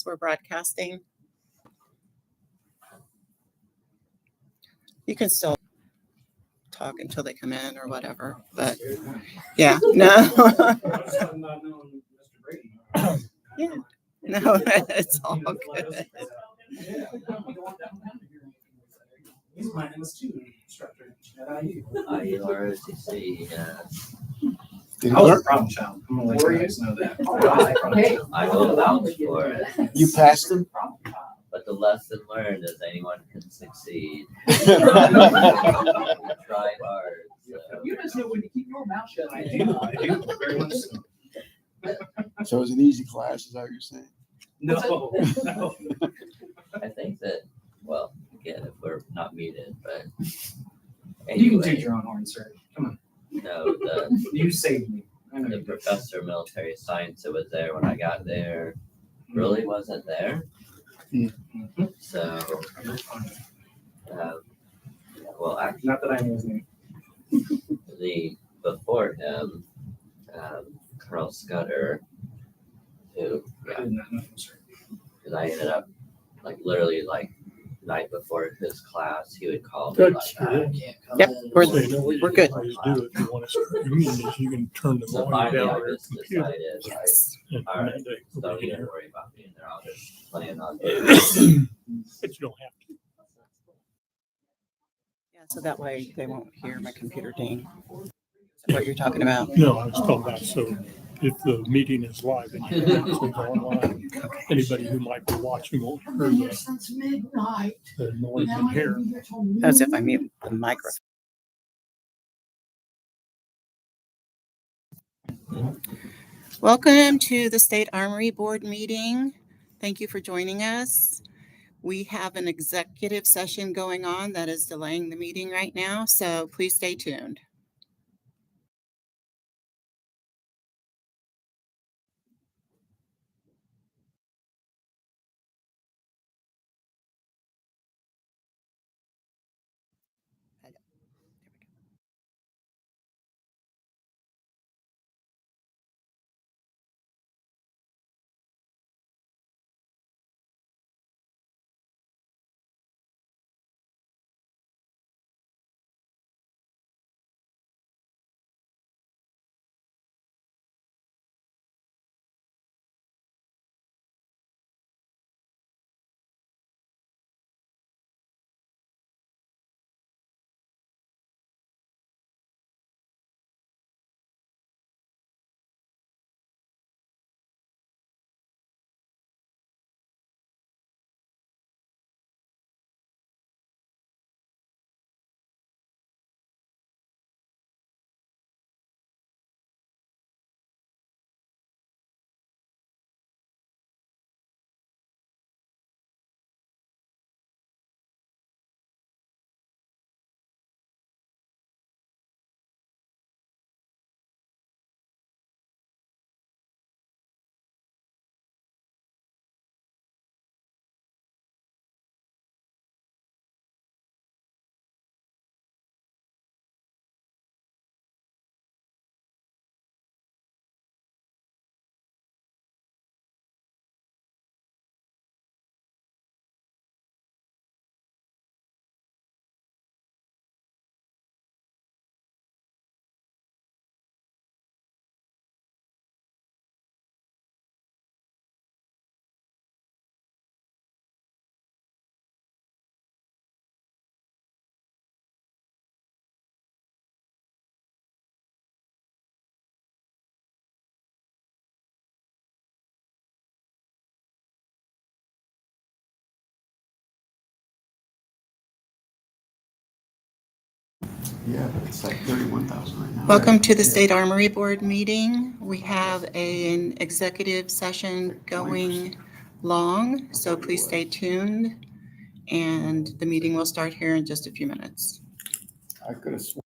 we're broadcasting. You can still talk until they come in or whatever, but yeah, no. Yeah, no, it's all good. He's my MS2 instructor at IU. IUROTC, I was a problem child. I'm gonna let you guys know that. I will vouch for it, You passed them? but the lesson learned is anyone can succeed. Try hard. So. You just know when to keep your mouth shut. I do, very much so. So it was an easy class, is that what you're saying? No. I think that, well, again, if we're not muted, but You can anyway, take your own horn, sir. Come on. no, You saved me. I know the you did. professor of military science that was there when I got there really wasn't there. Mm-hmm. So, well, actually, Not that I know his name. before him, Colonel Scudder, who, I did not know him, sir. because I ended up literally night before his class, he would call me Good. like, I can't come Yep, in. we're good. Always do if you want to start your meeting is you can turn the So volume finally, down I on your just computer. decided, Yes. And all right, that way don't nobody can even hear. worry about being there. I'll just plan on But you don't have to. Yeah, so that way they won't hear my computer ding. What you're talking about. No, I was talking about, so if the meeting is live and you can actually go online, anybody who might be watching won't hear Since midnight. the noise in here. As if I mute the microphone. Welcome to the State Armory Board meeting. Thank you for joining us. We have an executive session going on that is delaying the meeting right now, so please stay tuned. Yeah, but it's like 31,000 right now. Welcome to the State Armory Board meeting. We have an executive session going long, so please stay tuned. And the meeting will start here in just a few minutes. I could have sworn.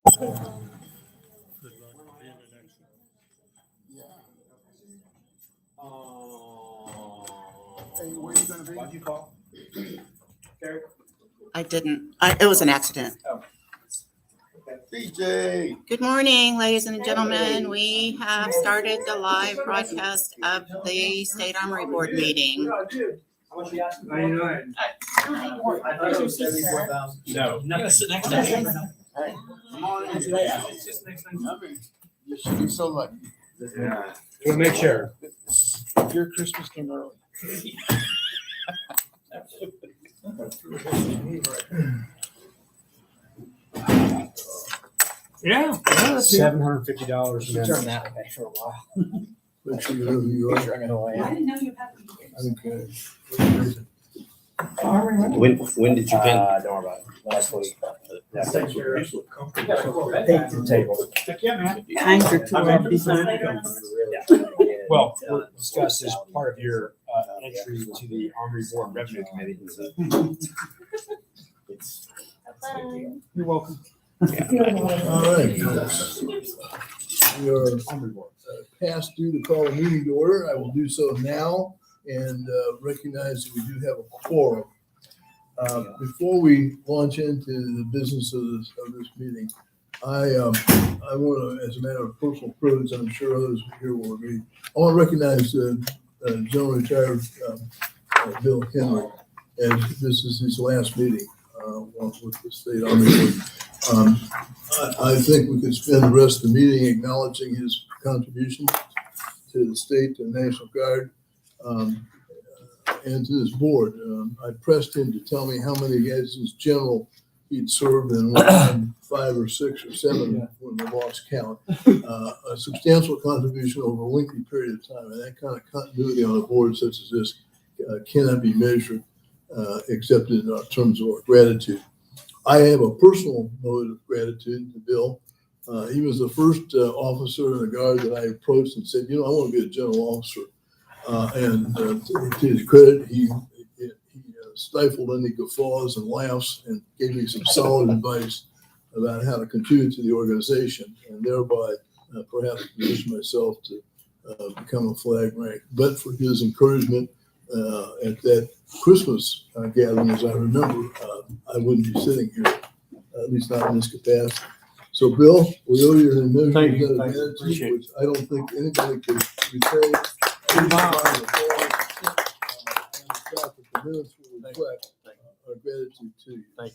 Yeah. Hey, where you gonna be? Why'd you call? Derek? I didn't. It was an accident. BJ. Good morning, ladies and gentlemen. We have started the live broadcast of the State Armory Board meeting. How much you asking? 99. I thought it was 74,000. No. You're sit next to me. Hey, come on in. It's just next time. I mean, you should be so lucky. Yeah. We'll make sure. Your Christmas came early. Yeah. $750. Turn that way for a while. Make sure you know who you are. I know I I am. didn't know you had these. Okay. When did you pin? Don't worry about it. Last week. Thank you. Take the table. Yeah, man. Times are too I'm early. Well, we'll discuss as part of your entry to the Armory Board Revenue Committee. It's a big deal. You're welcome. All right. We are past due to call a meeting to order. I will do so now and recognize that we do have a quorum. Before we launch into the business of this meeting, I want to, as a matter of personal privilege, I'm sure others here will agree, I want to recognize General Retired Bill Henry, as this is his last meeting with the State Army Board. I think we could spend the rest of the meeting acknowledging his contributions to the state, to the National Guard, and to this board. I pressed him to tell me how many as his general he'd served, and one time 5 or 6 or 7 when we lost count. A substantial contribution over a lengthy period of time, and that kind of continuity on a board such as this cannot be measured except in terms of our gratitude. I have a personal note of gratitude to Bill. He was the first officer in the Guard that I approached and said, I want to be a general officer. And to his credit, he stifled any guffaws and laughs and gave me some solid advice about how to contribute to the organization and thereby perhaps position myself to become a flag rank. But for his encouragement at that Christmas gathering, as I remember, I wouldn't be sitting here, at least not in this capacity. So, Bill, we owe you an immeasurable debt of gratitude, which I don't think anybody could repay. And the fact that the minutes will reflect our gratitude to you. Thank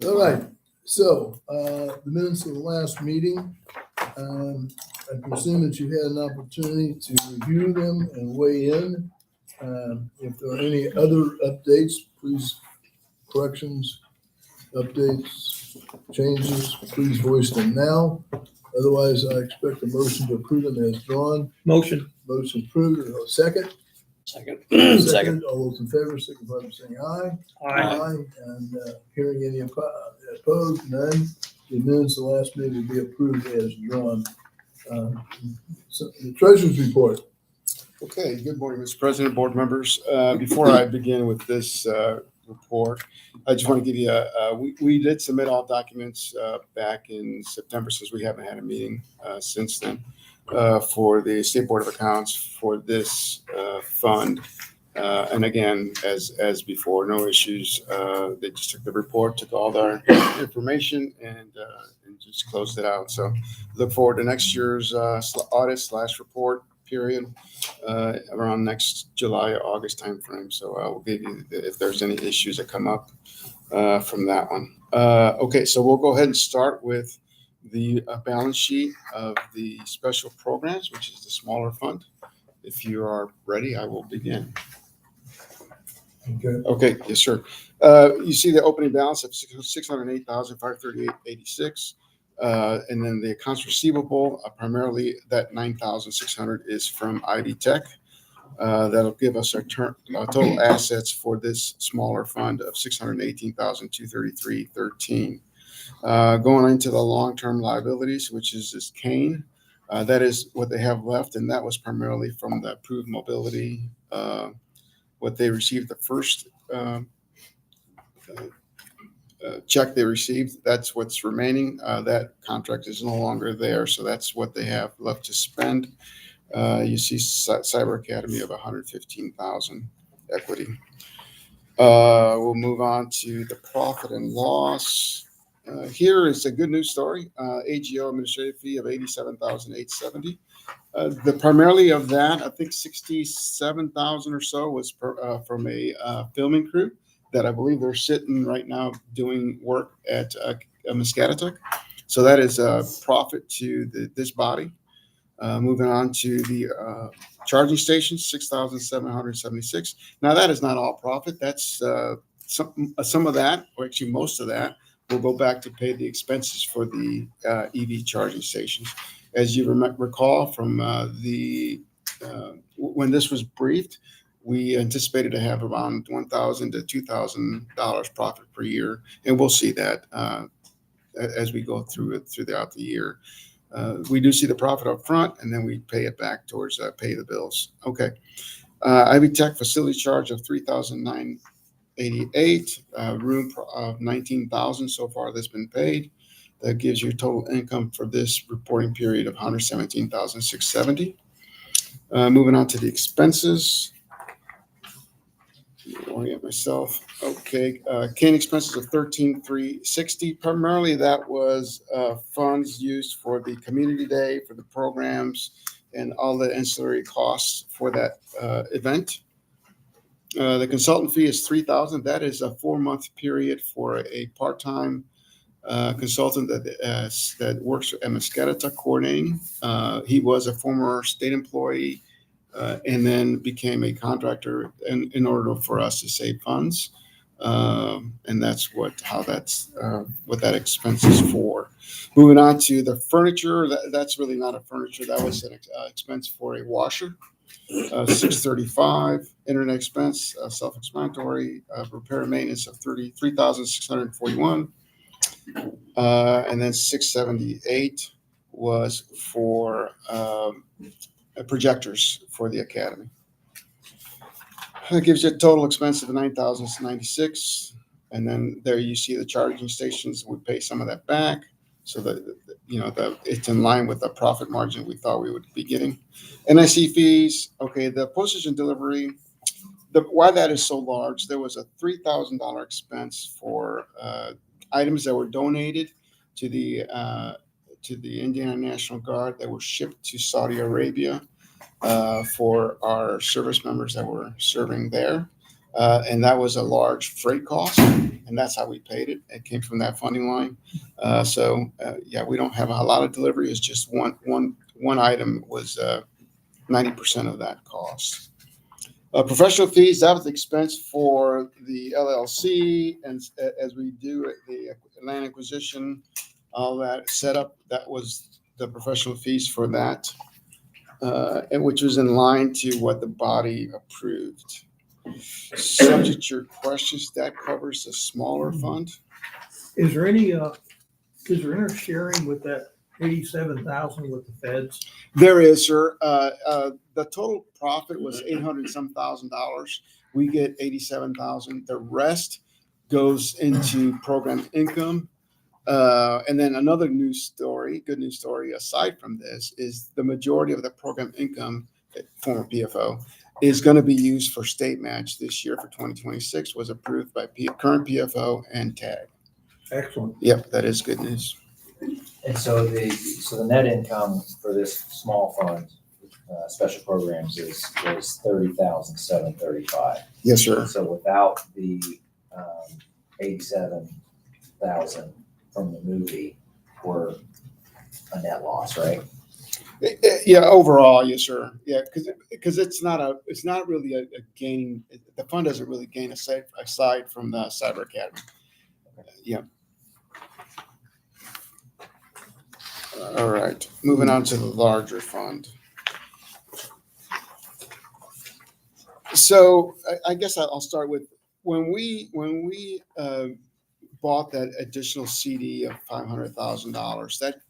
you. All right. So, the minutes of the last meeting, I presume that you had an opportunity to review them and weigh in. If there are any other updates, please, corrections, updates, changes, please voice them now. Otherwise, I expect a motion to approve them as drawn. Motion. Motion approved. Second. Second. All those in favor, signify by saying aye. Aye. And hearing any opposed, none. The minutes of the last meeting will be approved as drawn. So the treasurer's report. Okay, good morning, Mr. President, board members. Before I begin with this report, I just want to give you, we did submit all documents back in September, since we haven't had a meeting since then, for the State Board of Accounts for this fund. And again, as before, no issues. They just took the report, took all their information and just closed it out. So look forward to next year's audit/report period around next July or August timeframe. So I will give you if there's any issues that come up from that one. Okay, so we'll go ahead and start with the balance sheet of the special programs, which is the smaller fund. If you are ready, I will begin. Okay, yes, sir. You see the opening balance of $608,538.86. And then the accounts receivable, primarily that $9,600 is from ID Tech. That'll give us our total assets for this smaller fund of $618,233.13. Going into the long-term liabilities, which is this Kane, that is what they have left, and that was primarily from the approved mobility. What they received the first check they received. That's what's remaining. That contract is no longer there, so that's what they have left to spend. You see Cyber Academy of 115,000 equity. We'll move on to the profit and loss. Here is a good news story. AGO administrative fee of 87,870. The primarily of that, I think 67,000 or so was from a filming crew that I believe they're sitting right now doing work at Muscatatuck. So that is a profit to this body. Moving on to the charging stations, 6,776. Now that is not all profit. That's some of that, or actually most of that, will go back to pay the expenses for the EV charging stations. As you recall from when this was briefed, we anticipated to have around $1,000 to $2,000 profit per year, and we'll see that as we go throughout the year. We do see the profit up front, and then we pay it back towards pay the bills. Okay. Ivy Tech facility charge of $3,988, room of $19,000 so far that's been paid. That gives you total income for this reporting period of $117,670. Moving on to the expenses. Orient myself. Okay, cane expenses of $13,360. Primarily, that was funds used for the community day, for the programs, and all the ancillary costs for that event. The consultant fee is $3,000. That is a 4-month period for a part-time consultant that works at Muscatatuck coordinating. He was a former state employee. And then became a contractor in order for us to save funds. And that's what that expense is for. Moving on to the furniture, that's really not a furniture. That was an expense for a washer, $635. Internet expense, self-explanatory. Repair and maintenance of $33,641. And then $678 was for projectors for the academy. That gives you a total expense of $9,096, and then there you see the charging stations. We pay some of that back, so that it's in line with the profit margin we thought we would be getting. NIC fees. Okay, the postage and delivery. Why that is so large? There was a $3,000 expense for items that were donated to the Indiana National Guard that were shipped to Saudi Arabia for our service members that were serving there. And that was a large freight cost, and that's how we paid it. It came from that funding line. We don't have a lot of delivery. It's just one item was 90% of that cost. Professional fees, that was the expense for the LLC, and as we do the land acquisition, all that setup, that was the professional fees for that, and which was in line to what the body approved. Subject to your questions, that covers the smaller fund. Is there any sharing with that 87,000 with the feds? There is, sir. The total profit was $800,000. We get 87,000. The rest goes into program income. And then another good news story aside from this is the majority of the program income, former PFO, is going to be used for state match this year for 2026, was approved by current PFO and TAG. Excellent. Yep, that is good news. And so the net income for this small fund, special programs is $30,735. Yes, sir. So without the 87,000 from the movie, we're a net loss, right? Yeah, overall, yes, sir. Yeah, because it's not really a gain. The fund doesn't really gain aside from the Cyber Academy. Yeah. All right, moving on to the larger fund. So I guess I'll start with when we bought that additional CD of $500,000. That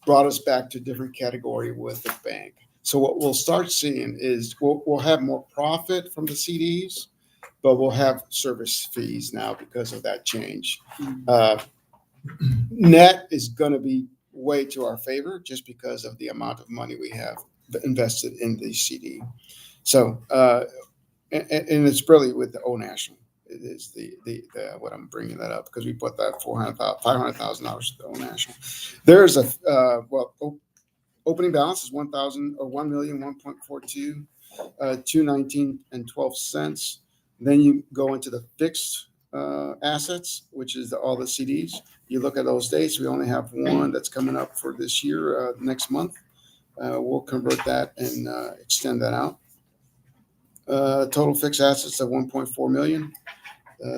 brought us back to a different category with the bank. So what we'll start seeing is we'll have more profit from the CDs, but we'll have service fees now because of that change. Net is going to be way to our favor just because of the amount of money we have invested in the CD. So, and it's really with the Old National. It is the what I'm bringing that up because we put that $500,000 to the Old National. There's a opening balance is 1,142,219 and 12 cents. Then you go into the fixed assets, which is all the CDs. You look at those dates. We only have one that's coming up for this year, next month. We'll convert that and extend that out. Total fixed assets of 1.4 million,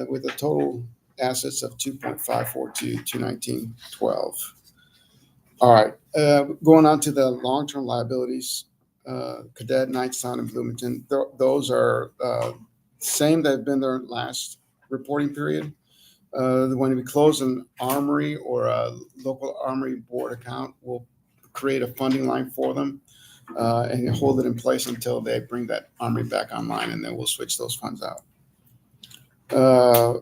with a total assets of 2.542, 219, 12. All right, going on to the long-term liabilities, Cadet, Knightstown, and Bloomington. Those are same that have been their last reporting period. When we close an Armory or a local Armory board account, we'll create a funding line for them and hold it in place until they bring that Armory back online, and then we'll switch those funds out.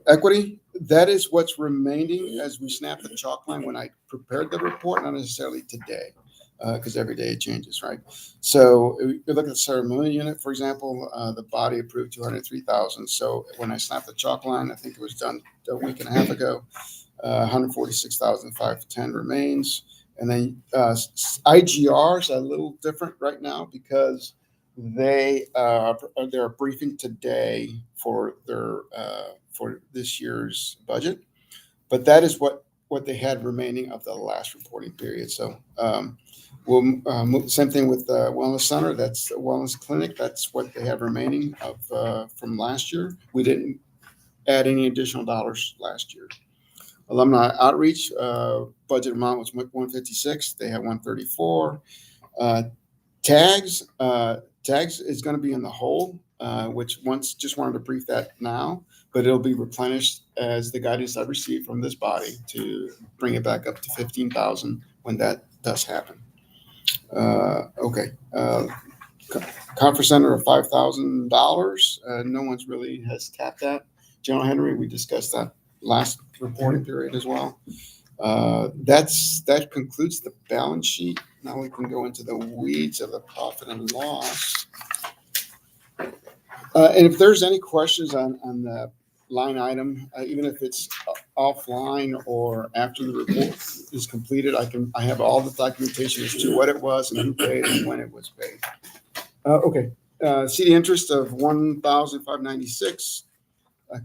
Equity, that is what's remaining as we snap the chalk line when I prepared the report, not necessarily today, because every day it changes, right? So if you look at the ceremonial unit, for example, the body approved 203,000. So when I snapped the chalk line, I think it was done a week and a half ago, 146,510 remains. And then IGR is a little different right now because they're briefing today for their for this year's budget, but that is what they had remaining of the last reporting period. So we'll move, same thing with the Wellness Center. That's the Wellness Clinic. That's what they have remaining of from last year. We didn't add any additional dollars last year. Alumni outreach budget amount was 156. They had 134. Tags is going to be in the hole, which just wanted to brief that now, but it'll be replenished as the guidance I received from this body to bring it back up to 15,000 when that does happen. Okay. Conference center of $5,000. No one's really has tapped that. General Henry, we discussed that last reporting period as well. That concludes the balance sheet. Now we can go into the weeds of the profit and loss. And if there's any questions on the line item, even if it's offline or after the report is completed, I have all the documentation as to what it was and who paid and when it was paid. Okay. CD interest of $1,596.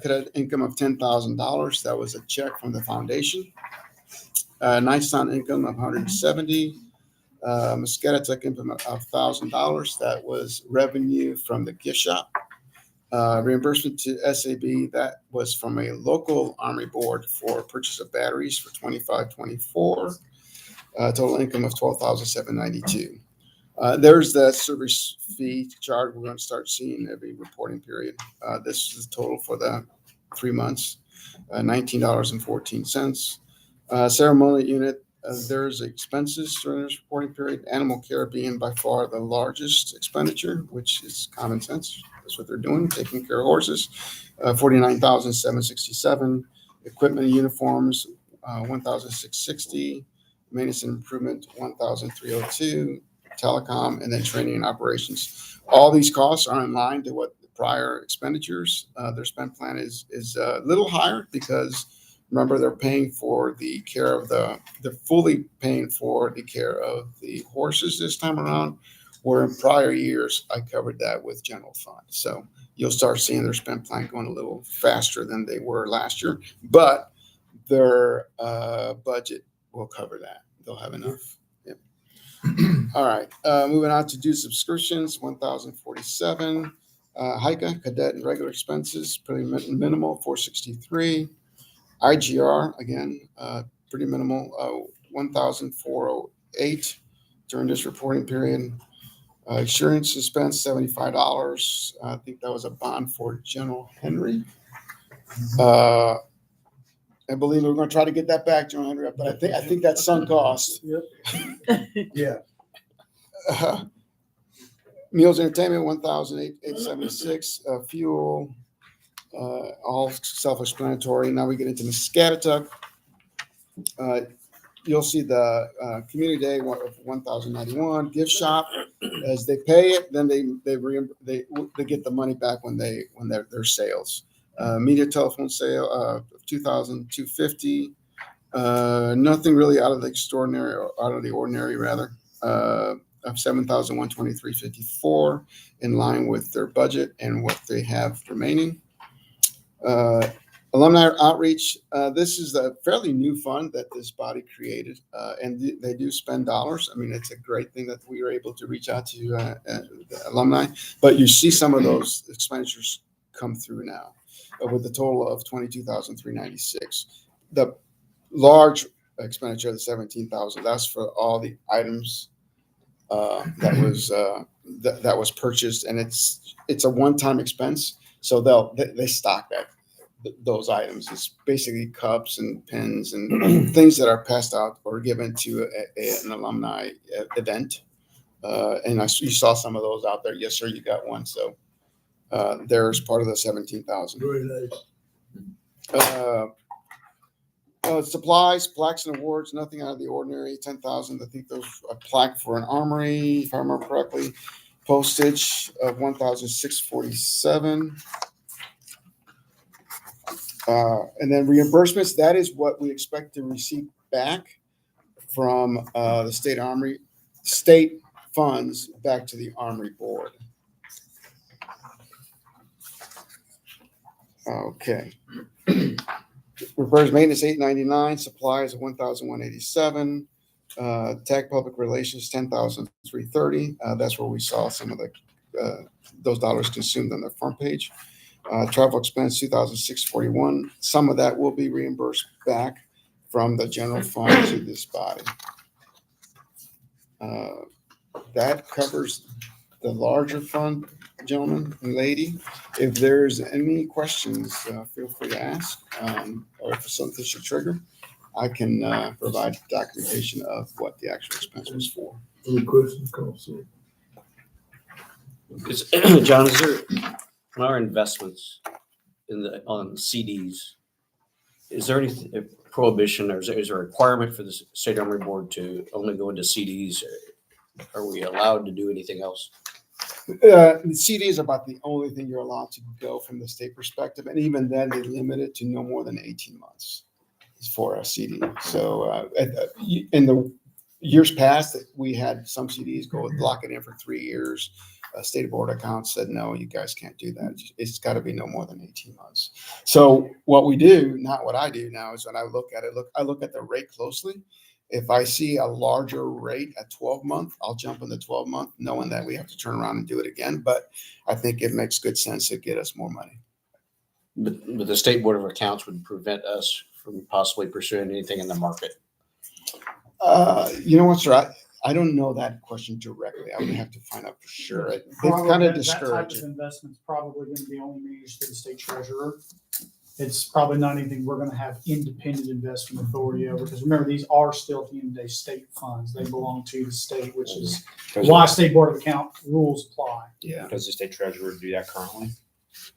Cadet income of $10,000. That was a check from the foundation. Knightstown income of $170. Muscatatuck income of $1,000. That was revenue from the gift shop. Reimbursement to SAB, that was from a local Army board for purchase of batteries for 25-24. Total income of $12,792. There's that service fee charge we're going to start seeing every reporting period. This is the total for the 3 months, $19.14. Ceremonial unit, there's expenses during this reporting period. Animal care being by far the largest expenditure, which is common sense. That's what they're doing, taking care of horses. $49,767. Equipment and uniforms, $1,660. Maintenance and improvement, $1,302. Telecom, and then training and operations. All these costs are in line to what the prior expenditures. Their spend plan is a little higher because remember they're paying for the care of they're fully paying for the care of the horses this time around, where in prior years I covered that with general fund. So you'll start seeing their spend plan going a little faster than they were last year, but their budget will cover that. They'll have enough. Yep. All right, moving on to due subscriptions, 1,047. HICA, cadet and regular expenses, pretty minimal, 463. IGR, again, pretty minimal, 1,408 during this reporting period. Insurance expense, $75. I think that was a bond for General Henry. I believe we're going to try to get that back, General Henry, but I think that's sunk cost. Yep. Yeah. Meals and entertainment, 1,876. Fuel, All self-explanatory. Now we get into Muscatatuck. You'll see the Community Day of 1,091 gift shop. As they pay it, then they get the money back when their sales. Media telephone sale of 2,250. Nothing really out of the extraordinary or out of the ordinary, rather. Of 7,123.54, in line with their budget and what they have remaining. Alumni outreach. This is a fairly new fund that this body created, and they do spend dollars. I mean, it's a great thing that we were able to reach out to the alumni. But you see some of those expenditures come through now, with a total of 22,396. The large expenditure of the 17,000. That's for all the items that was purchased, and it's a one-time expense. So they stock those items. It's basically cups and pens and things that are passed out or given to an alumni event. And you saw some of those out there. Yes, sir, you got one. So there's part of the 17,000. Very nice. Supplies, plaques, and awards, nothing out of the ordinary. 10,000. I think those a plaque for an Armory, if I remember correctly. Postage of 1,647. And then reimbursements. That is what we expect to receive back from the state Armory, state funds back to the Armory board. Okay. Repairs maintenance 899, supplies 1,187, tech public relations 10,330. That's where we saw some of the those dollars consumed on the front page. Travel expense 2,641. Some of that will be reimbursed back from the general fund to this body. That covers the larger fund, gentlemen and lady. If there's any questions, feel free to ask, or if something should trigger, I can provide documentation of what the actual expense was for. Any questions, Council? John, is there on our investments on CDs? Is there any prohibition, or is there a requirement for the State Armory Board to only go into CDs? Are we allowed to do anything else? The CD is about the only thing you're allowed to go from the state perspective, and even then they limit it to no more than 18 months for a CD. So in the years past, we had some CDs go lock it in for 3 years. State board accounts said, no, you guys can't do that. It's got to be no more than 18 months. So what we do, not what I do now, is when I look at it, I look at the rate closely. If I see a larger rate at 12-month, I'll jump in the 12-month, knowing that we have to turn around and do it again. But I think it makes good sense to get us more money. But the State Board of Accounts would prevent us from possibly pursuing anything in the market. You know what, sir? I don't know that question directly. I would have to find out for sure. They've kind of discouraged That type it. of investment's probably going to be only managed through the state treasurer. It's probably not anything we're going to have independent investment authority over, because remember, these are still at the end of the day state funds. They belong to the state, which is why State Board of Account rules apply. Yeah. Does the state treasurer do that currently?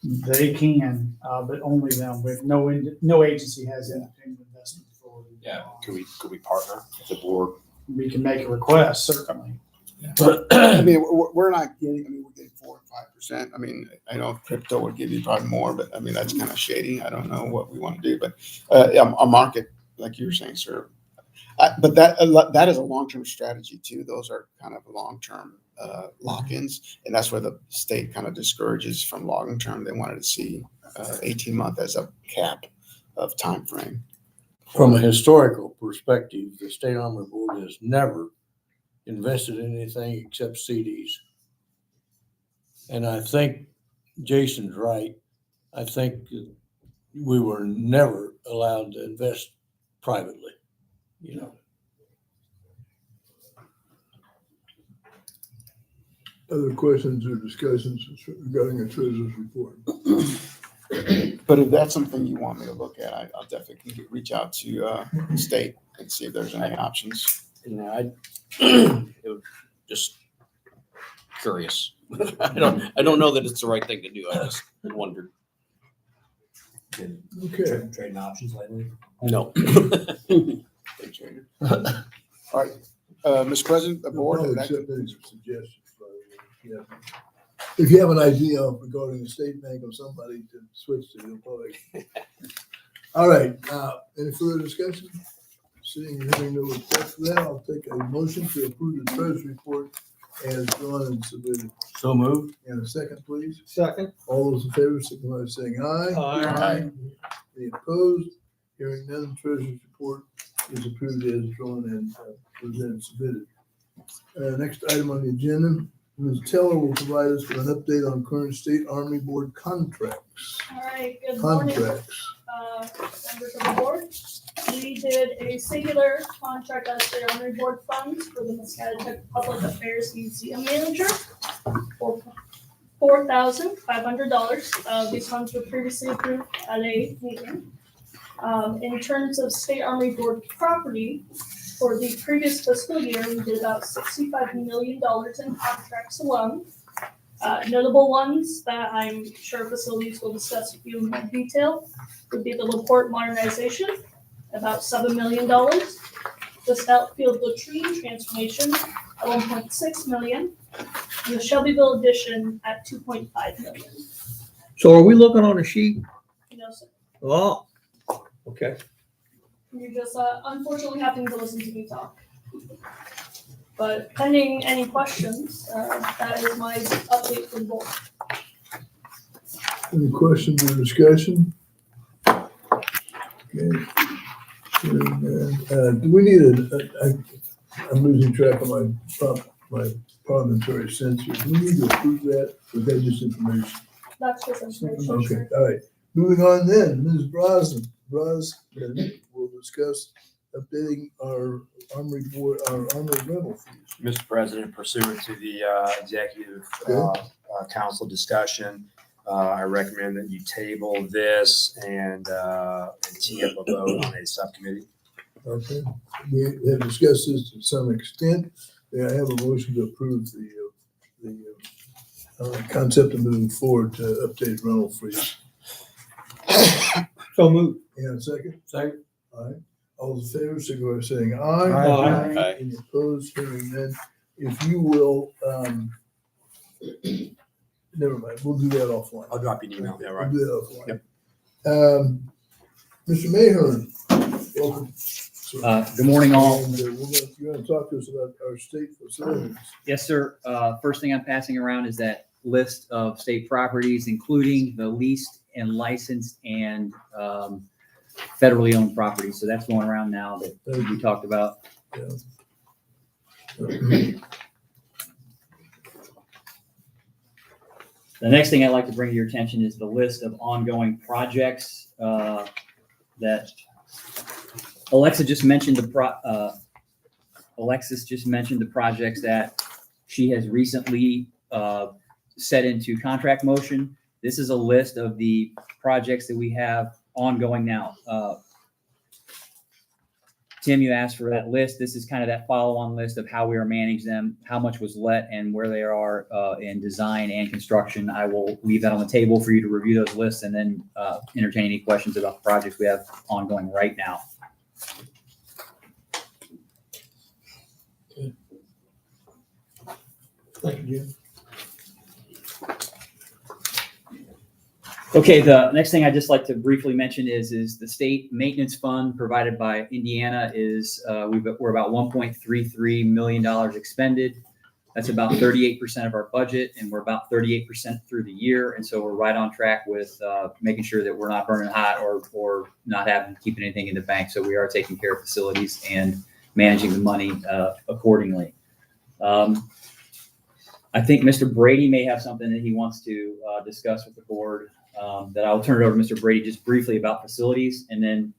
They can, but only them. With no agency has independent investment authority. Yeah. Could we partner with the board? We can make a request, certainly. I mean, we're not getting, we're getting 4 or 5%. I mean, I know crypto would give you probably more, but I mean, that's kind of shady. I don't know what we want to do, but a market, like you were saying, sir. But that is a long-term strategy too. Those are kind of long-term lock-ins, and that's where the state kind of discourages from long-term. They wanted to see 18-month as a cap of time frame. From a historical perspective, the State Armory Board has never invested in anything except CDs. And I think Jason's right. I think we were never allowed to invest privately, you know. Other questions or discussions regarding the treasurer's report? But if that's something you want me to look at, I'll definitely reach out to the state and see if there's any options. You know, it was just curious. I don't know that it's the right thing to do. I just wondered. been Okay. trading options lately? No. All right, Mr. President, the board. I'll that- accept any suggestions. by the way. Yeah. If you have an idea regarding the state bank or somebody to switch to, you'll probably. All right, any further discussion? Seeing and hearing no request for that, I'll take a motion to approve the treasury report as drawn and submitted. So moved. And a second, please. Second. All those in favor, signify by saying aye. Aye. Any opposed? Hearing none, treasurer's report is approved as drawn and presented, submitted. Next item on the agenda, Ms. Teller will provide us with an update on current state Army Board contracts. All right, good morning, Contracts. members of the board. We did a singular contract out of the Armory Board funds for the Muscatatuck Public Affairs Museum Manager for $4,500. These funds were previously approved at a meeting. In terms of State Armory Board property, for the previous fiscal year, we did about $65 million in contracts alone. Notable ones that I'm sure facilities will discuss with you in more detail would be the LaPorte modernization, about $7 million. The Stoutfield latrine transformation at $1.6 million. And the Shelbyville addition at $2.5 million. So are we looking on a sheet? You know, so Oh, okay. you're just unfortunately having to listen to me talk. But pending any questions, that is my update for the board. Any questions or discussion? Okay. And, do we need I'm losing track of my parliamentary censure. Do we need to approve that? Or is that just information? That's just information. Okay, all right. Moving on then, Ms. Brosnan will discuss updating our Armory Board, our Armory rental fees. Mr. President, pursuant to the executive council discussion, I recommend that you table this and tee up a vote on a subcommittee. Okay, we have discussed this to some extent. May I have a motion to approve the concept of moving forward to update rental fees? So move. And a second? Second. All right. All those in favor, signify by saying aye. Aye. Any opposed, hearing none. If you will, never mind, we'll do that offline. I'll drop you an email. Yeah, We'll right. do that offline. Mr. Mahern, welcome. sir. Good morning, all. And, you're gonna talk to us about our state facilities. Yes, sir. First thing I'm passing around is that list of state properties, including the leased and licensed and federally owned properties. So that's going around now that we talked about. The next thing I'd like to bring to your attention is the list of ongoing projects that Alexis just mentioned. Alexis just mentioned the projects that she has recently set into contract motion. This is a list of the projects that we have ongoing now. Tim, you asked for that list. This is kind of that follow-on list of how we are managing them, how much was let, and where they are in design and construction. I will leave that on the table for you to review those lists and then entertain any questions about the projects we have ongoing right now. Thank you, Jim. Okay, the next thing I'd just like to briefly mention is the state maintenance fund provided by Indiana is, we're about $1.33 million expended. That's about 38% of our budget, and we're about 38% through the year. And so we're right on track with making sure that we're not burning hot or not having to keep anything in the bank. So we are taking care of facilities and managing the money accordingly. I think Mr. Brady may have something that he wants to discuss with the board. That I'll turn it over to Mr. Brady just briefly about facilities, and then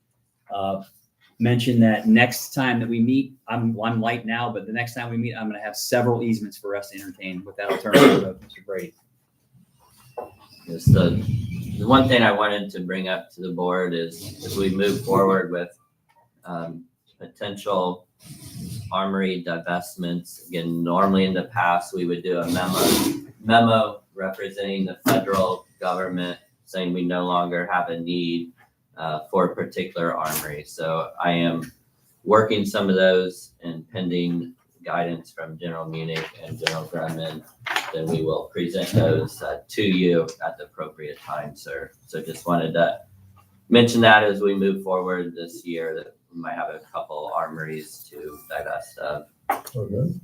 mention that next time that we meet, I'm light now, but the next time we meet, I'm going to have several easements for us to entertain. With that, I'll turn it over to Mr. Brady. Yes, the one thing I wanted to bring up to the board is as we move forward with potential Armory divestments. Again, normally in the past, we would do a memo representing the federal government saying we no longer have a need for a particular armory. So I am working some of those, and pending guidance from General Munich and General Grumman, then we will present those to you at the appropriate time, sir. So just wanted to mention that as we move forward this year, that we might have a couple armories to divest of. Okay.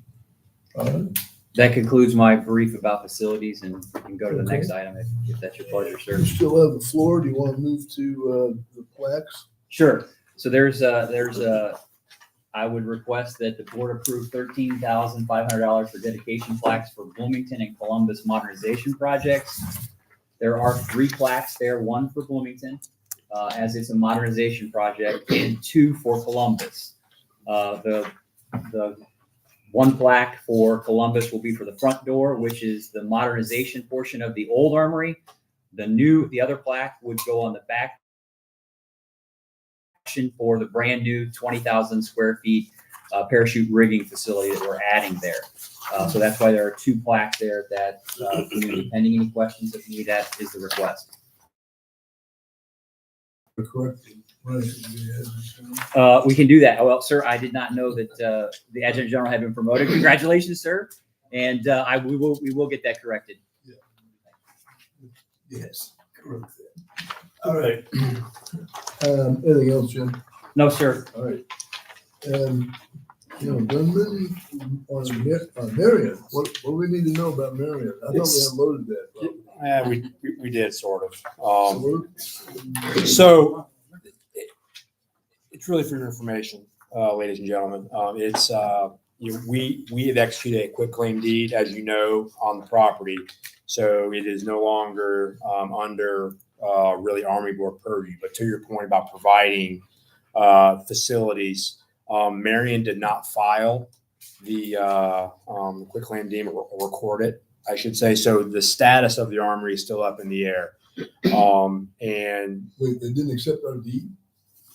All right. That concludes my brief about facilities, and we can go to the Okay. next item if that's your pleasure, sir. You still have the floor. Do you want to move to the plaques? Sure. So I would request that the board approve $13,500 for dedication plaques for Bloomington and Columbus modernization projects. There are 3 plaques there, 1 for Bloomington, as it's a modernization project, and 2 for Columbus. The 1 plaque for Columbus will be for the front door, which is the modernization portion of the old armory. The other plaque would go on the back for the brand new 20,000 square feet parachute rigging facility that we're adding there. So that's why there are 2 plaques there that, pending any questions, if you need, that is the request. Correct. Right. We can do that. Well, sir, I did not know that the adjutant general had been promoted. Congratulations, sir. And we will get that corrected. Yes. Correct. All right. Anything else, Jim? No, sir. All right. Gunman on Marion. What do we need to know about Marion? I thought we unloaded that. Yeah, we did sort of. So it's really for your information, ladies and gentlemen. We have executed a quitclaim deed, as you know, on the property. So it is no longer under really Army Board purview. But to your point about providing facilities, Marion did not file the quitclaim deed or record it, I should say. So the status of the armory is still up in the air. And wait, they didn't accept our deed?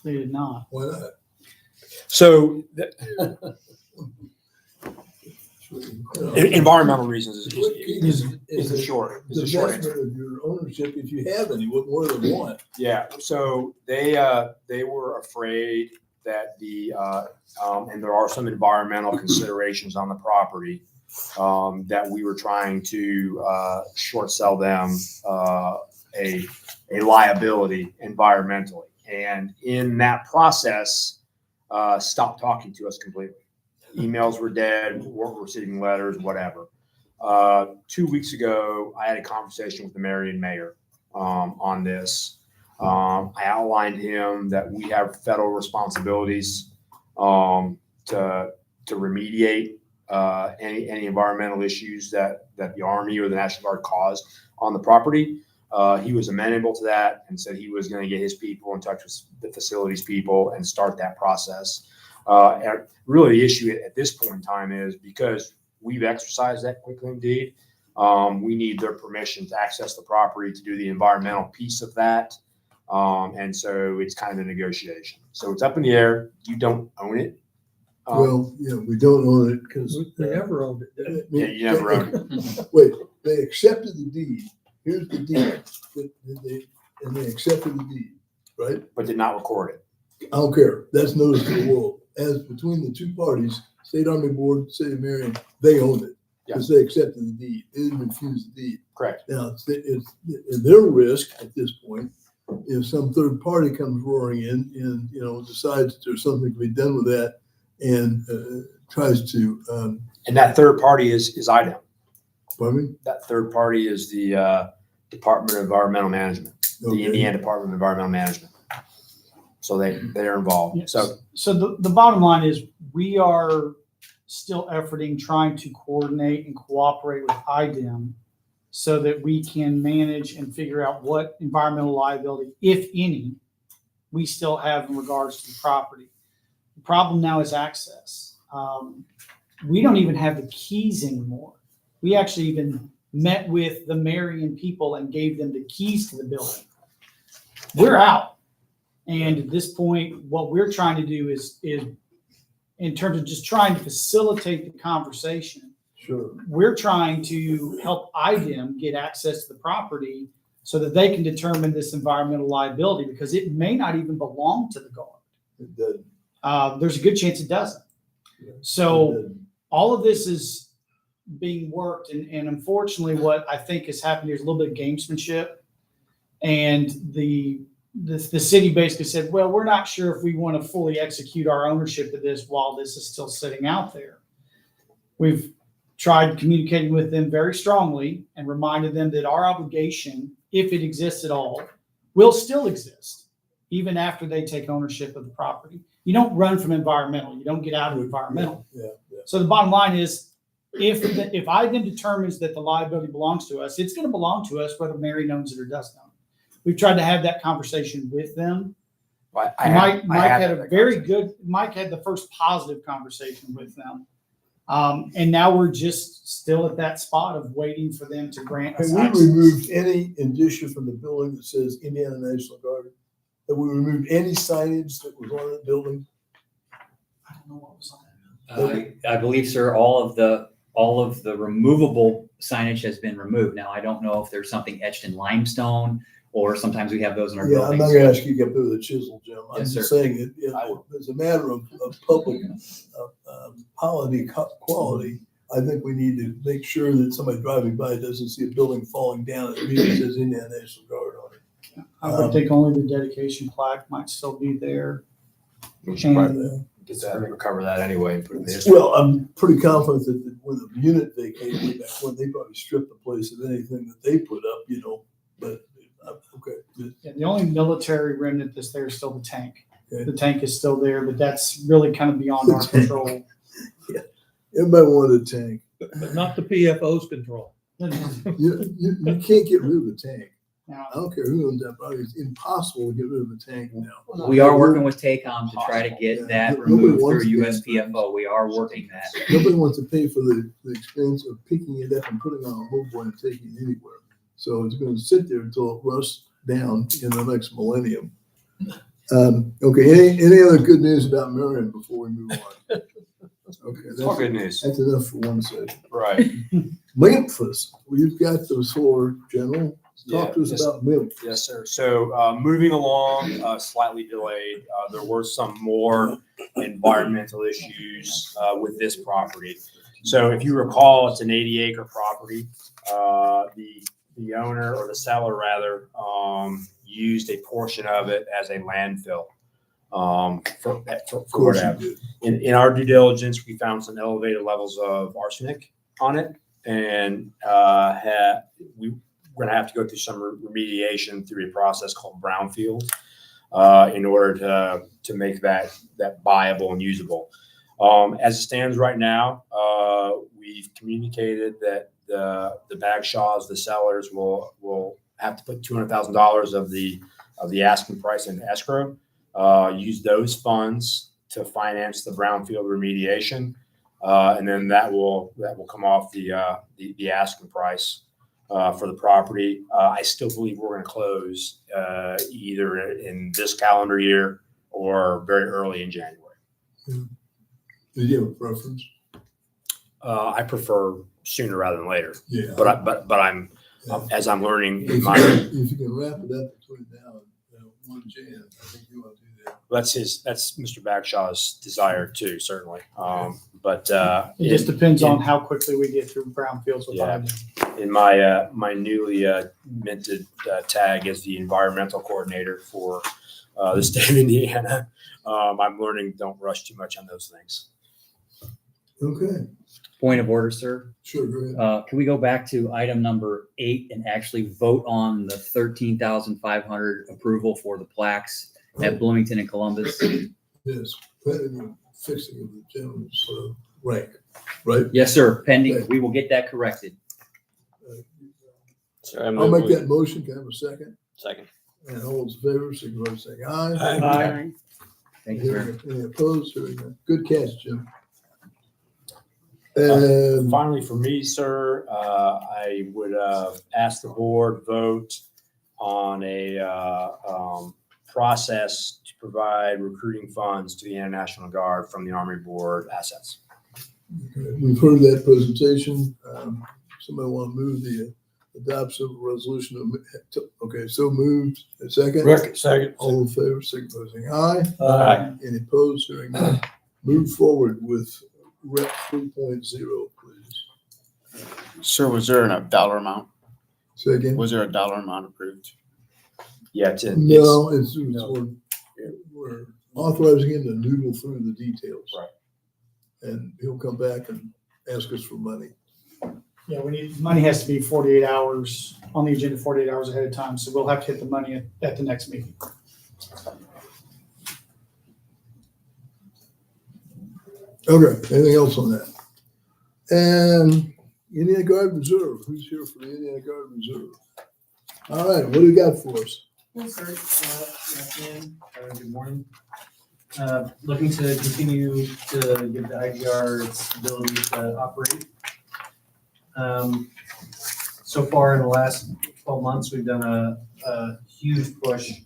They did not. Why not? So environmental reasons is the short answer. Divestment of your ownership, if you have any, what more than one? Yeah, so they were afraid that and there are some environmental considerations on the property that we were trying to short sell them a liability environmentally, and in that process, stopped talking to us completely. Emails were dead, weren't receiving letters, whatever. 2 weeks ago, I had a conversation with the Marion mayor on this. I outlined him that we have federal responsibilities to remediate any environmental issues that the Army or the National Guard caused on the property. He was amenable to that and said he was going to get his people in touch with the facilities people and start that process. And really, the issue at this point in time is because we've exercised that quitclaim deed, we need their permission to access the property to do the environmental piece of that. And so it's kind of a negotiation. So it's up in the air. You don't own it. Well, we don't own it because They never owned it. Yeah, you never owned it. Wait, they accepted the deed. Here's the deed. They accepted the deed, right? But did not record it. I don't care. That's notice to the world. As between the 2 parties, State Army Board, City of Marion, they owned it because they accepted the deed. They didn't refuse the deed. Correct. Now, it's their risk at this point if some third party comes roaring in and decides that there's something to be done with that and tries to. And that third party is IDEM. Pardon me? That third party is the Department of Environmental Management, Okay. the Indiana Department of Environmental Management. So they're involved. Yes. So the bottom line is we are still efforting, trying to coordinate and cooperate with IDEM so that we can manage and figure out what environmental liability, if any, we still have in regards to the property. The problem now is access. We don't even have the keys anymore. We actually even met with the Marion people and gave them the keys to the building. We're out. And at this point, what we're trying to do is in terms of just trying to facilitate the conversation, Sure. we're trying to help IDEM get access to the property so that they can determine this environmental liability, because it may not even belong to the guard. There's a good chance it doesn't. So all of this is being worked, and unfortunately, what I think has happened here is a little bit of gamesmanship. And the city basically said, well, we're not sure if we want to fully execute our ownership of this while this is still sitting out there. We've tried communicating with them very strongly and reminded them that our obligation, if it exists at all, will still exist even after they take ownership of the property. You don't run from environmental. You don't get out of environmental. So the bottom line is, if I then determines that the liability belongs to us, it's going to belong to us whether Mary owns it or doesn't own it. We've tried to have that conversation with them. Mike had the first positive conversation with them. And now we're just still at that spot of waiting for them to grant us Have we access. removed any indicia from the building that says Indiana National Guard? Have we removed any signage that was on that building? I don't know what was on that. I believe, sir, all of the removable signage has been removed. Now, I don't know if there's something etched in limestone, or sometimes we have those in our Yeah, I'm buildings. not gonna ask you to get through the chisel, Jim. I'm Yes, just sir. saying it, you know, as a matter of public quality, I think we need to make sure that somebody driving by doesn't see a building falling down and it immediately says Indiana National Guard on it. I would think only the dedication plaque might still be there. We should probably And get that, recover that anyway and put it in the history. Well, I'm pretty confident that when the unit vacated way back when, they probably stripped the place of anything that they put up, you know, but, okay. yeah, the only military remnant that's there is still the tank. Okay. The tank is still there, but that's really kind of beyond our control. Everybody wanted a tank. But not the PFO's control. You can't get rid of the tank. Now, I don't care who owns that property. It's impossible to get rid of a tank now. We are working with TACOM to try to get that Nobody removed wants through these USPFO. We are working that. Nobody wants to pay for the expense of picking it up and putting it on a mobile and taking it anywhere. So it's going to sit there until it rusts down in the next millennium. Okay, any other good news about Marion before we move on? Okay, It's all good news. that's enough for one session. Right. Memphis, we've got the floor, General. Talk to us Yes. about Memphis. Yes, sir. So moving along, slightly delayed. There were some more environmental issues with this property. So if you recall, it's an 80-acre property. The owner, or the seller rather, used a portion of it as a landfill for whatever. In our due diligence, we found some elevated levels of arsenic on it, and we're going to have to go through some remediation through a process called brownfield in order to make that viable and usable. As it stands right now, we've communicated that the Bagshaws, the sellers, will have to put $200,000 of the asking price in escrow. Use those funds to finance the brownfield remediation, and then that will come off the asking price for the property. I still believe we're going to close either in this calendar year or very early in January. Do you have a preference? I prefer sooner rather than later, Yeah. but I'm as I'm learning in my. If you can wrap it up between now and 1 Jan, I think you want to do that. That's Mr. Bagshaw's desire too, certainly. But it just depends on how quickly we get through brownfields with Yeah. our. in my newly minted tag as the environmental coordinator for the state of Indiana, I'm learning don't rush too much on those things. Okay, Point of order, sir. sure, go ahead. Can we go back to item number 8 and actually vote on the 13,500 approval for the plaques at Bloomington and Columbus? Yes, fixing of the gentleman's rank, right? Yes, sir. Pending. Okay. We will get that corrected. So I I'll move make we- that motion. Can I have a second? Second. And all those in favor, signify by saying aye. Aye. Thank you, sir. Any opposed? Hearing none. Good catch, Jim. And Finally, for me, sir, I would ask the board vote on a process to provide recruiting funds to the International Guard from the Army Board assets. we've heard that presentation. Somebody want to move the adoption of a resolution okay, so moved. A second? Rick, second. All in favor, signify by saying aye. Aye. Any opposed, hearing none. Move forward with Rep 3.0, please. Sir, was there a dollar amount? Say again? Was there a dollar amount approved? Yeah, it's No, we're authorizing him to noodle through the details. Right. And he'll come back and ask us for money. Yeah, money has to be 48 hours on the agenda, 48 hours ahead of time. So we'll have to hit the money at the next meeting. Okay, anything else on that? And Indiana Guard Reserve, who's here for the Indiana Guard Reserve? All right, what do you got for us? Yes, sir. Good morning. Looking to continue to give the IGR its ability to operate. So far in the last 12 months, we've done a huge push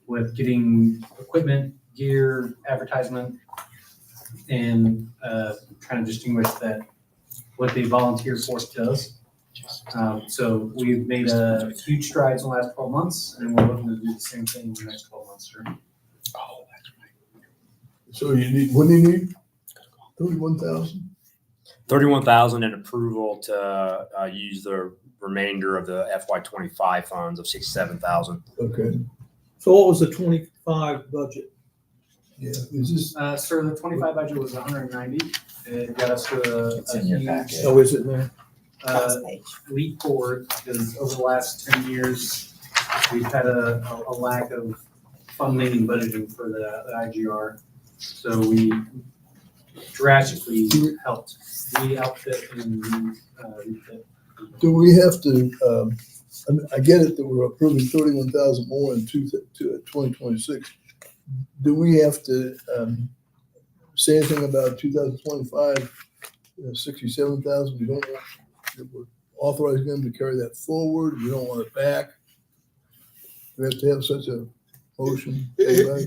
with getting equipment, gear, advertisement, and trying to distinguish that what the volunteer force does. So we've made a huge strides in the last 12 months, and we're looking to do the same thing in the next 12 months, sir. Oh, that's right. So you need, what do you need? 31,000? 31,000 and approval to use the remainder of the FY25 funds of 67,000. Okay, So what was the 25 budget? yeah, is this, Sir, the 25 budget was 190. It got us to It's a in your huge packet. Oh, is it there? leap forward, because over the last 10 years, we've had a lack of funding and budgeting for the IGR. So we drastically helped re-outfit and refit. do we have to, I get it that we're approving 31,000 more in 2026. Do we have to say anything about 2025, 67,000? We don't want, we're authorizing them to carry that forward. We don't want it back. We have to have such a motion.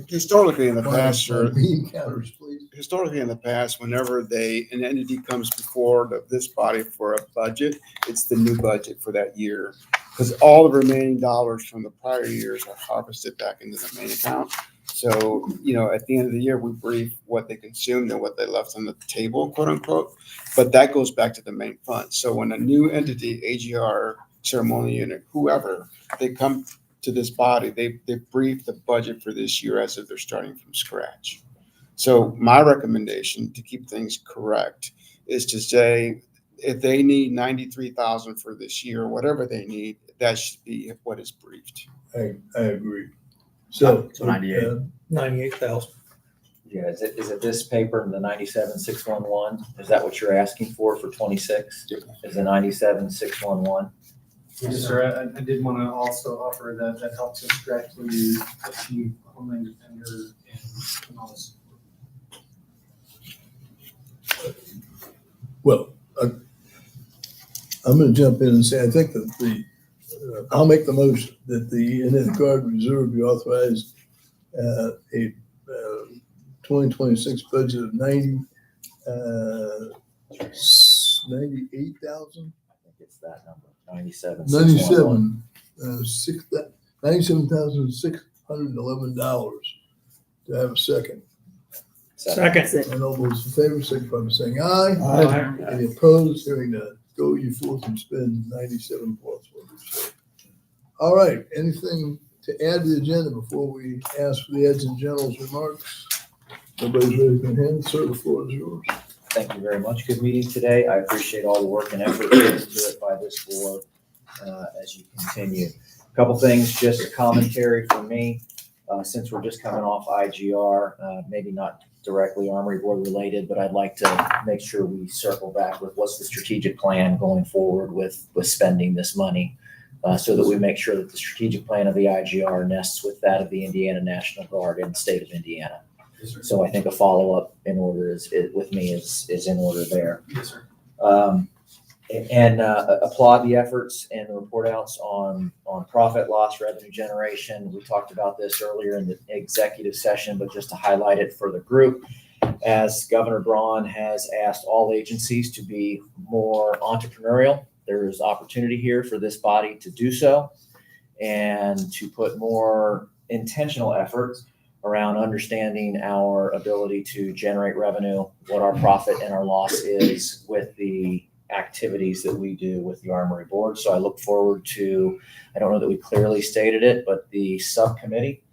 Historically in the past, sir, Bean counters, please. historically in the past, whenever an entity comes before this body for a budget, it's the new budget for that year. Because all the remaining dollars from the prior years are harvested back into the main account. So, at the end of the year, we brief what they consumed and what they left on the table, quote unquote. But that goes back to the main fund. So when a new entity, AGR, ceremonial unit, whoever, they come to this body, they brief the budget for this year as if they're starting from scratch. So my recommendation to keep things correct is to say, if they need 93,000 for this year, whatever they need, that should be what is briefed. I agree. So 98. 98,000. Yeah, is it this paper, the 97,611? Is that what you're asking for 26? Is the 97,611? Yes, sir. I did want to also offer that helps us directly achieve Homeland Defender and all this. Well, I'm going to jump in and say, I think that I'll make the motion that the Indiana Guard Reserve be authorized a 2026 budget of 98,000. I think it's that number, 97,611. $97,611. Do I have a second? Second. And all those in favor, signify by saying aye. Aye. Any opposed? Hearing none. Go you forth and spend 97 plus what we say. All right, anything to add to the agenda before we ask for the Eds and General's remarks? Nobody's raising their hand. Sir, the floor is yours. Thank you very much. Good meeting today. I appreciate all the work and effort put into it by this board as you continue. A couple things, just a commentary from me. Since we're just coming off IGR, maybe not directly Armory Board related, but I'd like to make sure we circle back with what's the strategic plan going forward with spending this money, so that we make sure that the strategic plan of the IGR nests with that of the Indiana National Guard in the state of Indiana. So I think a follow-up in order with me is in order there. Yes, sir. And applaud the efforts and the report outs on profit loss, revenue generation. We talked about this earlier in the executive session, but just to highlight it for the group, as Governor Braun has asked all agencies to be more entrepreneurial there's opportunity here for this body to do so and to put more intentional effort around understanding our ability to generate revenue, what our profit and our loss is with the activities that we do with the Armory Board. So I look forward to, I don't know that we clearly stated it, but the subcommittee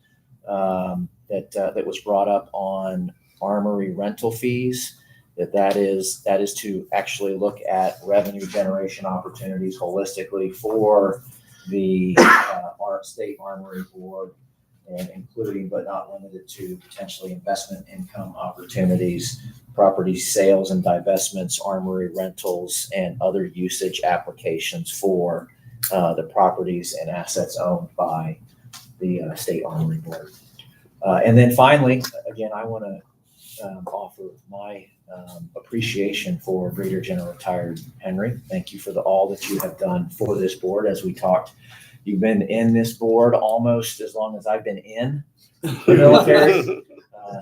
that was brought up on Armory rental fees, that is to actually look at revenue generation opportunities holistically for the our state Armory Board, and including but not limited to potentially investment income opportunities, property sales and divestments, armory rentals, and other usage applications for the properties and assets owned by the State Armory Board. And then finally, again, I want to offer my appreciation for Brigadier General Retired Henry. Thank you for all that you have done for this board. As we talked, you've been in this board almost as long as I've been in the military.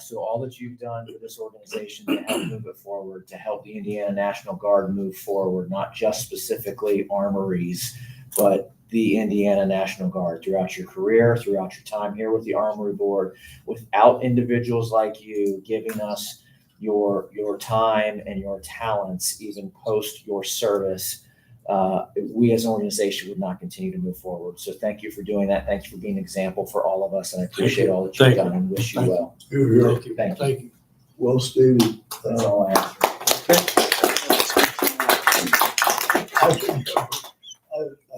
So all that you've done for this organization to help move it forward, to help the Indiana National Guard move forward, not just specifically armories, but the Indiana National Guard throughout your career, throughout your time here with the Armory Board. Without individuals like you giving us your time and your talents, even post your service, we as an organization would not continue to move forward. So thank you for doing that. Thank you for being an example for all of us. And I appreciate all that you've done and wish you well. Thank you. Well stated. That's all I have.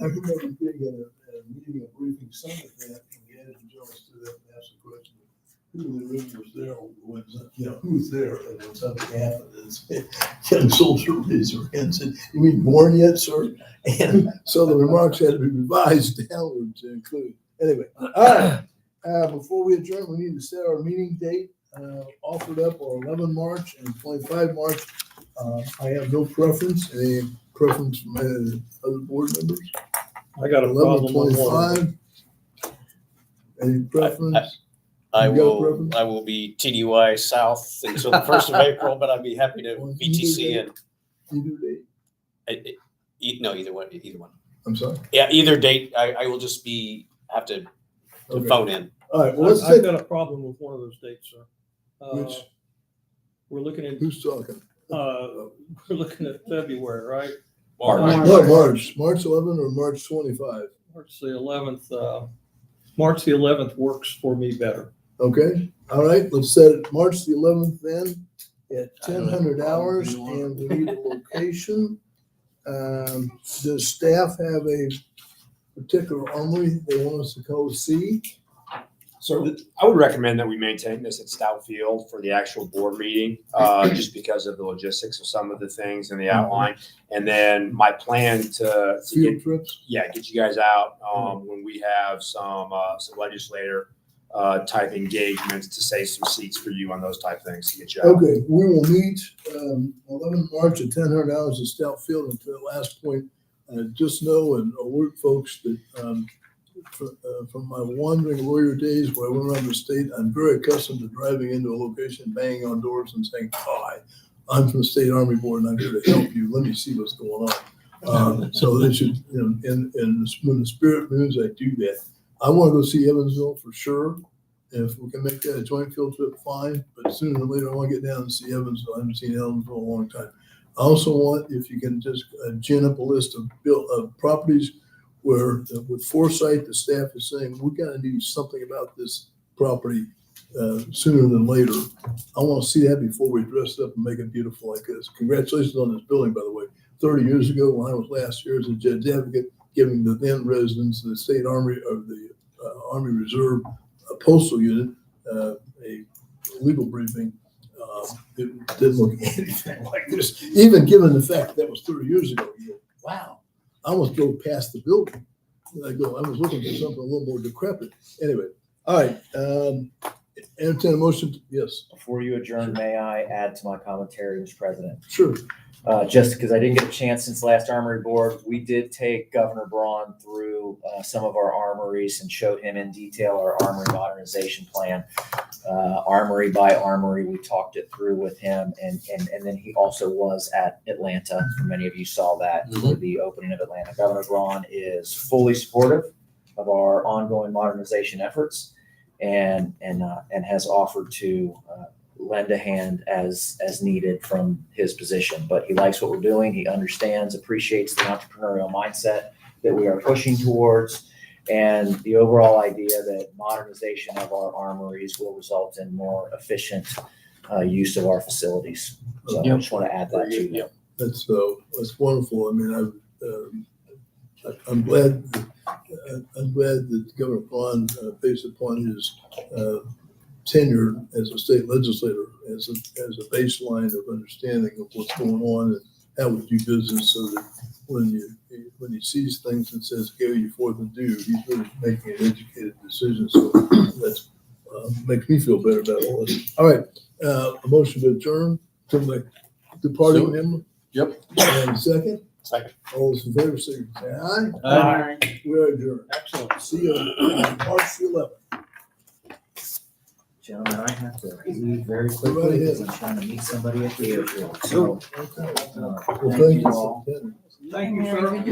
I remember being at a meeting, a briefing summit that, and the adjutant general stood up and asked the question, who in the room was there when, who's there? And when something happened, and young soldier raised her hand and said, "You mean born yet, sir?" And so the remarks had to be revised downward to include. Anyway, all right. Before we adjourn, we need to set our meeting date. Offered up are 11 March and 25 March. I have no preference. Any preference from other board members? I got a 11, problem with one. 25. Any preference? I You got a preference? will be TDY South until the 1st of April, but I'd be happy to VTC and Either date? no, either one. I'm sorry? Yeah, either date. I will just have to Okay. phone in. All right, well, let's I've take, got a problem with one of those dates, sir. Which? We're looking at, who's talking? we're looking at February, right? March 11 or March 25? March the 11th, March the 11th works for me better. Okay, all right, let's set it March the 11th then at 1000 hours, and we need a location. Does staff have a particular armory they want us to go see? So I would recommend that we maintain this at Stout Field for the actual board meeting, just because of the logistics of some of the things in the outline. And then my plan to Field trips? get you guys out when we have some legislator type engagements to save some seats for you on those type things to get you out. Okay, we will meet 11 March at 1000 hours at Stout Field. And to the last point, just know and alert folks that from my wandering lawyer days where I went around the state, I'm very accustomed to driving into a location, banging on doors and saying, "Hi, I'm from the State Army Board and I'm here to help you. Let me see what's going on." So they should, and when the spirit moves, I do that. I want to go see Evansville for sure. If we can make that a joint field trip, fine. But sooner or later, I want to get down and see Evansville. I haven't seen Evansville in a long time. I also want, if you can just gin up a list of properties where with foresight, the staff is saying, we got to do something about this property sooner than later. I want to see that before we dress it up and make it beautiful like this. Congratulations on this building, by the way. 30 years ago, when I was last year as a judge advocate, giving the then residents of the State Army of the Army Reserve Postal Unit a legal briefing, it didn't look anything like this. Even given the fact that was 30 years ago, you go, wow. I almost drove past the building. And I was looking for something a little more decrepit. Anyway, all right. Entertain a motion. Yes. Before you adjourn, may I add to my commentary, Mr. President? Sure. Just because I didn't get a chance since last Armory Board, we did take Governor Braun through some of our armories and showed him in detail our armory modernization plan. Armory by Armory. We talked it through with him, and then he also was at Atlanta. Many of you saw that for the opening of Atlanta. Governor Braun is fully supportive of our ongoing modernization efforts, and has offered to lend a hand as needed from his position. But he likes what we're doing. He understands, appreciates the entrepreneurial mindset that we are pushing towards, and the overall idea that modernization of our armories will result in more efficient use of our facilities. So I just want to add that to you. That's wonderful. I mean, I'm glad that Governor Braun, based upon his tenure as a state legislator, as a baseline of understanding of what's going on and how we do business, so that when he sees things and says go ye forth and do, he's really making an educated decision. So that's makes me feel better about all this. All right, a motion to adjourn to the departing member. Yep. And second. Second. All those in favor, say aye. Aye. We are adjourned. Excellent. See you on March 11th. Gentlemen, I have to leave very quickly because I'm trying to meet somebody at the airport. So, Okay. well, Well, thank you. all. Thank you, sir. Thank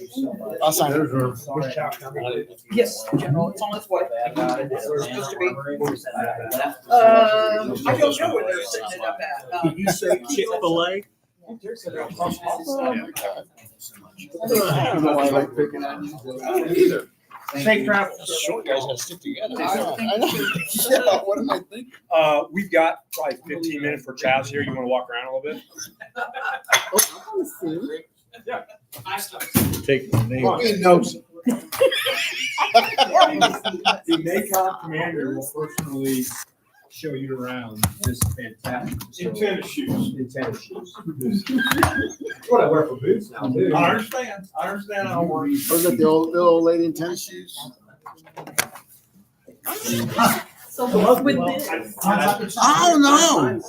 you so much. I'll sign it. Yes, General, it's on its way. I got it. We're supposed to be. Left. I don't know where they're setting it up at. Did you say Chick-fil-A? I don't know why I like picking on you. I don't either. Safe travels. Short guys gotta stick together. I know. Yeah, what am I thinking? We've got probably 15 minutes for Chaz here. You want to walk around a little bit? Take the name. He knows. The NACOM commander will personally show you around this fantastic In facility. tennis shoes. In tennis shoes. That's what I wear for boots now, too. I understand. I don't worry. Was that the old lady in tennis shoes? So with this. I don't know.